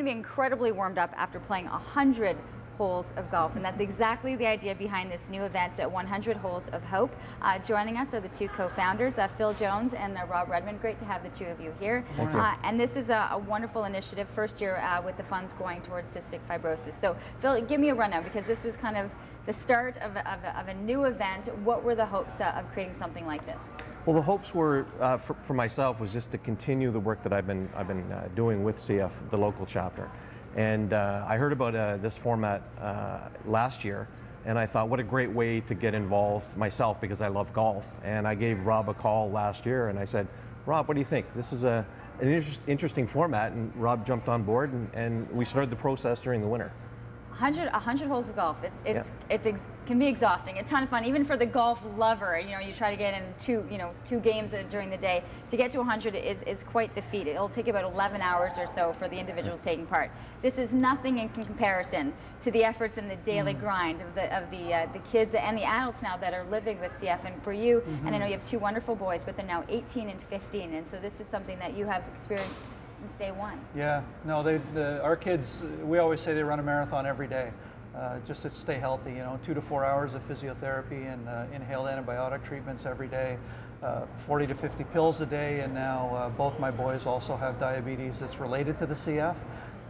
to be incredibly warmed up after playing 100 holes of golf, and that's exactly the idea behind this new event, 100 Holes of Hope. Joining us are the two co-founders, Phil Jones and Rob Redman. Great to have the two of you here. Thank you. And this is a wonderful initiative, first year with the funds going towards cystic fibrosis. So Phil, give me a rundown, because this was kind of the start of a new event. What were the hopes of creating something like this? Well, the hopes were, for myself, was just to continue the work that I've been doing with CF, the local chapter. And I heard about this format last year, and I thought, what a great way to get involved myself, because I love golf. And I gave Rob a call last year, and I said, Rob, what do you think? This is an interesting format, and Rob jumped on board, and we started the process during the winter. 100 holes of golf. It can be exhausting. A ton of fun, even for the golf lover. You know, you try to get in two games during the day. To get to 100 is quite the feat. It'll take about 11 hours or so for the individuals taking part. This is nothing in comparison to the efforts and the daily grind of the kids and the adults now that are living with CF. And for you, and I know you have two wonderful boys, but they're now 18 and 15, and so this is something that you have experienced since day one. Yeah, no, our kids, we always say they run a marathon every day, just to stay healthy. You know, 2 to 4 hours of physiotherapy and inhaled antibiotic treatments every day, 40 to 50 pills a day, and now both my boys also have diabetes that's related to the CF.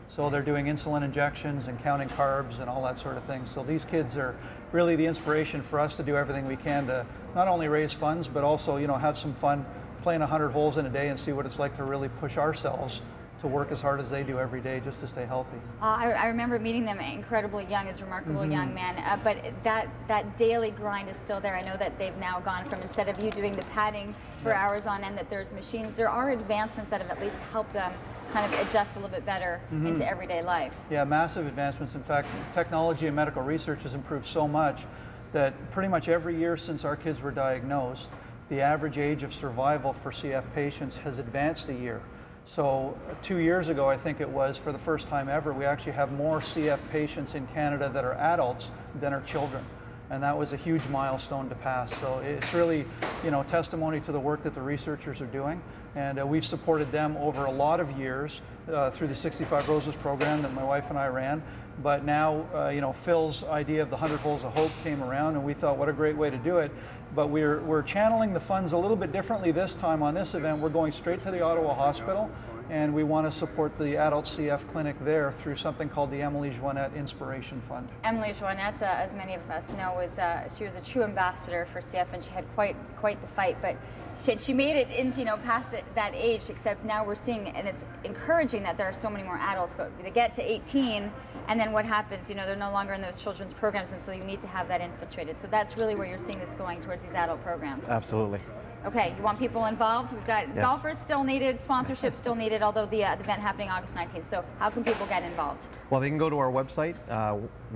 So they're doing insulin injections and counting carbs and all that sort of thing. So these kids are really the inspiration for us to do everything we can to not only raise funds, but also, you know, have some fun playing 100 holes in a day and see what it's like to really push ourselves to work as hard as they do every day just to stay healthy. I remember meeting them incredibly young, as remarkable young men, but that daily grind is still there. I know that they've now gone from, instead of you doing the padding for hours on end, that there's machines. There are advancements that have at least helped them kind of adjust a little bit better into everyday life. Yeah, massive advancements. In fact, technology and medical research has improved so much that pretty much every year since our kids were diagnosed, the average age of survival for CF patients has advanced a year. So 2 years ago, I think it was, for the first time ever, we actually have more CF patients in Canada that are adults than are children. And that was a huge milestone to pass. So it's really, you know, testimony to the work that the researchers are doing. And we've supported them over a lot of years through the Cystic Fibrosis program that my wife and I ran. But now, you know, Phil's idea of the 100 Holes of Hope came around, and we thought, what a great way to do it. But we're channeling the funds a little bit differently this time on this event. We're going straight to the Ottawa Hospital, and we want to support the adult CF clinic there through something called the Emily Joannette Inspiration Fund. Emily Joannette, as many of us know, she was a true ambassador for CF, and she had quite the fight. But she made it into, you know, past that age, except now we're seeing, and it's encouraging that there are so many more adults, but they get to 18, and then what happens? You know, they're no longer in those children's programs, and so you need to have that infiltrated. So that's really where you're seeing this going towards these adult programs. Absolutely. Okay, you want people involved? We've got golfers still needed, sponsorship still needed, although the event happening August 19th. So how can people get involved? Well, they can go to our website,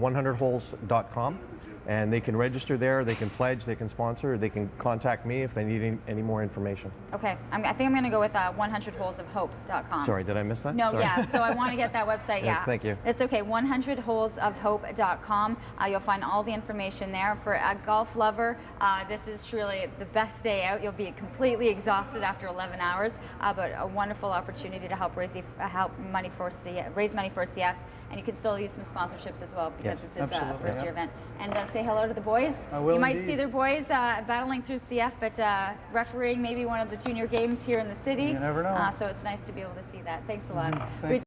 100holes.com. And they can register there, they can pledge, they can sponsor, they can contact me if they need any more information. Okay, I think I'm going to go with 100holesofhope.com. Sorry, did I miss that? No, Sorry. yeah, so I want to get that website, Yes, thank you. It's okay, 100holesofhope.com. You'll find all the information there. For a golf lover, this is truly the best day out. You'll be completely exhausted after 11 hours, but a wonderful opportunity to help raise money for CF. And you can still use some sponsorships as well, because this is a first-year event. And say hello to the boys. I will. You might see their boys battling through CF, but refereeing maybe one of the junior games here in the city. You never know. So it's nice to be able to see that. Thanks a lot. Thanks.